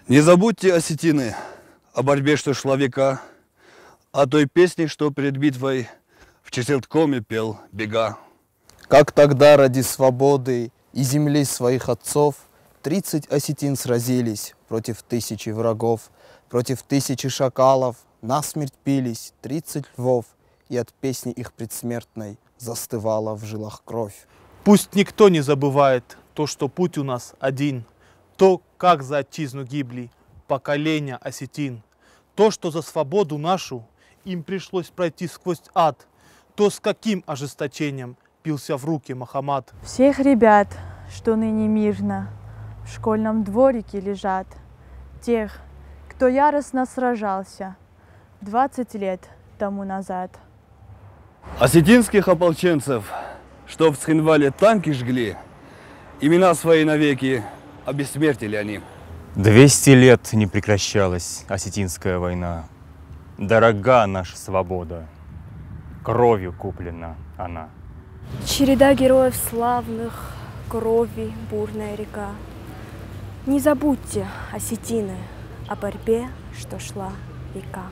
Не забудьте, осетины, о борьбе, что шла века, о той песне, что перед битвой в Чесилткоме пел Бега. Как тогда ради свободы и земли своих отцов 30 осетин сразились против 1000 врагов, против 1000 шакалов, насмерть бились 30 львов, и от песни их предсмертной застывала в жилах кровь. Пусть никто не забывает то, что путь у нас один, то, как за отчизну гибли поколения осетин, то, что за свободу нашу им пришлось пройти сквозь ад, то, с каким ожесточением пился в руки Мохаммад. Всех ребят, что ныне мирно в школьном дворике лежат, тех, кто яростно сражался 20 лет тому назад. Осетинских ополченцев, что в Цхинвале танки жгли, имена свои навеки обессмертили они. 200 лет не прекращалась осетинская война. Дорога наша свобода, кровью куплена она. Череда героев славных, крови бурная река. Не забудьте, осетины, о борьбе, что шла века.